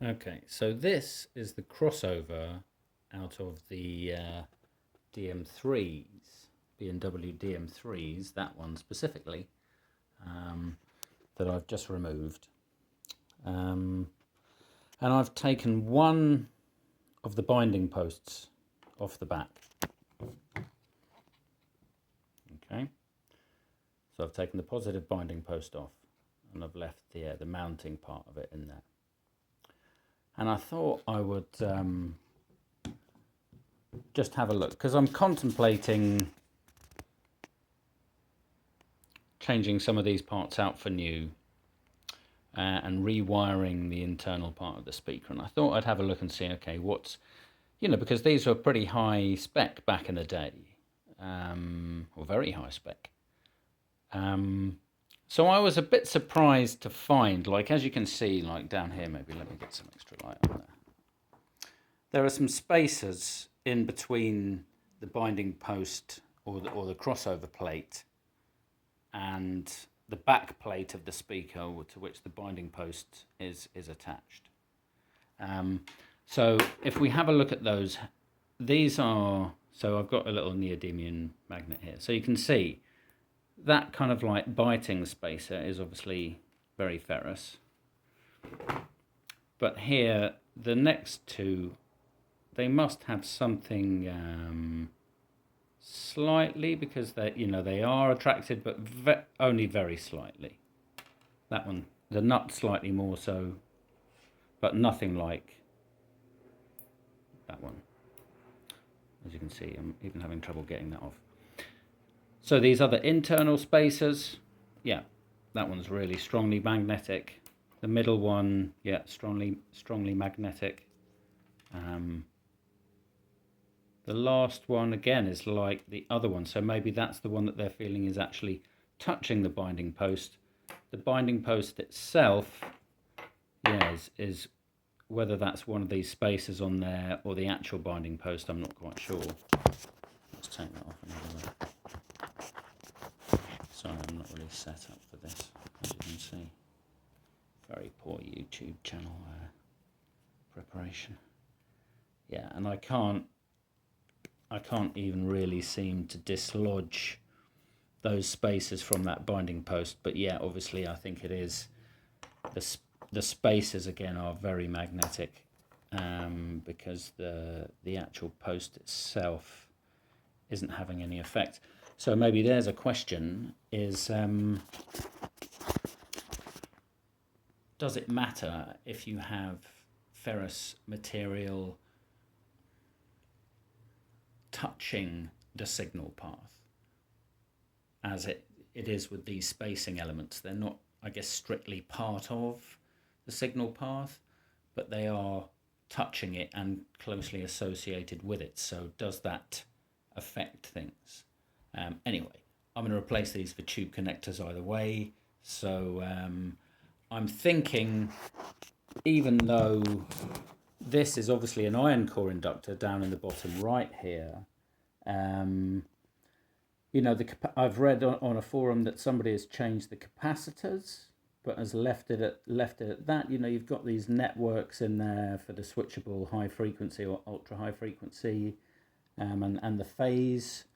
Okay, so this is the crossover out of the DM3s, B&W DM3s, that one specifically, that I've just removed. And I've taken one of the binding posts off the back. Okay, so I've taken the positive binding post off and I've left the mounting part of it in there. And I thought I would just have a look, because I'm contemplating changing some of these parts out for new and rewiring the internal part of the speaker. And I thought I'd have a look and see, okay, what's, because these were pretty high spec back in the day, or very high spec. So I was a bit surprised to find, like, as you can see, like down here, maybe let me get some extra light on there. There are some spacers in between the binding post or the crossover plate and the back plate of the speaker to which the binding post is attached. So if we have a look at those, these are, so I've got a little neodymium magnet here. So you can see that kind of like biting spacer is obviously very ferrous. But here, the next two, they must have something slightly, because they are attracted, but only very slightly. That one, the nut slightly more so, but nothing like that one. As you can see, I'm even having trouble getting that off. So these other internal spacers, yeah, that one's really strongly magnetic. The middle one, yeah, strongly magnetic. The last one again is like the other one, so maybe that's the one that they're feeling is actually touching the binding post. The binding post itself, yeah, is whether that's one of these spacers on there or the actual binding post, I'm not quite sure. Let's take that off and have a look. Sorry, I'm not really set up for this, as you can see. Very poor YouTube channel preparation. Yeah, and I can't even really seem to dislodge those spacers from that binding post. But yeah, obviously I think it is, the spacers again are very magnetic, because the actual post itself isn't having any effect. So maybe there's a question, is does it matter if you have ferrous material touching the signal path, as it is with these spacing elements? They're not, I guess, strictly part of the signal path, but they are touching it and closely associated with it. So does that affect things? Anyway, I'm going to replace these for tube connectors either way. So I'm thinking, even though this is obviously an iron core inductor down in the bottom right here, I've read on a forum that somebody has changed the capacitors, but has left it at that. You've got these networks in there for the switchable high frequency or ultra high frequency, and the phase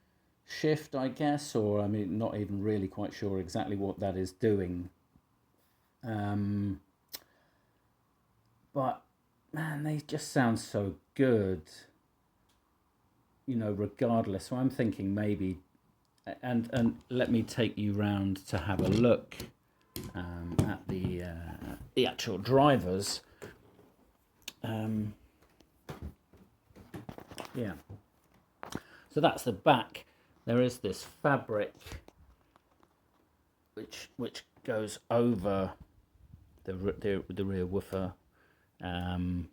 shift, I guess, or I mean, not even really quite sure exactly what that is doing. But man, they just sound so good, regardless. So I'm thinking maybe, and let me take you round to have a look at the actual drivers. Yeah. So that's the back. There is this fabric which goes over the rear woofer. But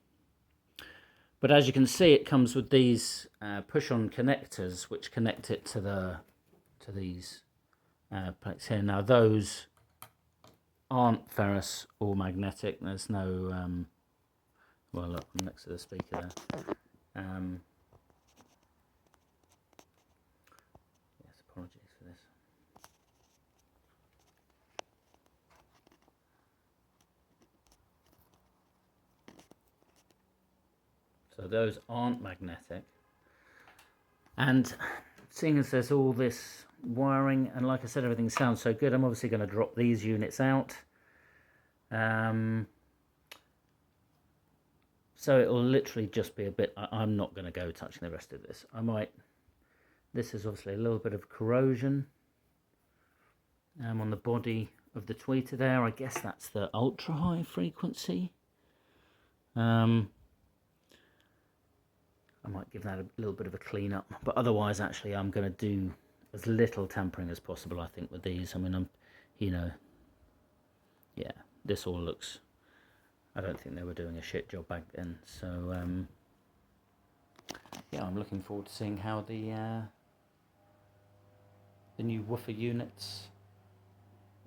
as you can see, it comes with these push-on connectors which connect it to these plates here. Now those aren't ferrous or magnetic. There's no well, look, I'm next to the speaker there. Yes, apologies for this. So those aren't magnetic. And seeing as there's all this wiring, and like I said, everything sounds so good, I'm obviously going to drop these units out. So it'll literally just be a bit, I'm not going to go touching the rest of this. I might, this is obviously a little bit of corrosion on the body of the tweeter there. I guess that's the ultra high frequency. I might give that a little bit of a clean up, but otherwise actually I'm going to do as little tampering as possible, I think, with these. I mean, yeah, this all looks, I don't think they were doing a shit job back then. So yeah, I'm looking forward to seeing how the new woofer units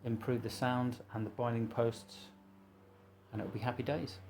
improve the sound and the binding posts, and it'll be happy days.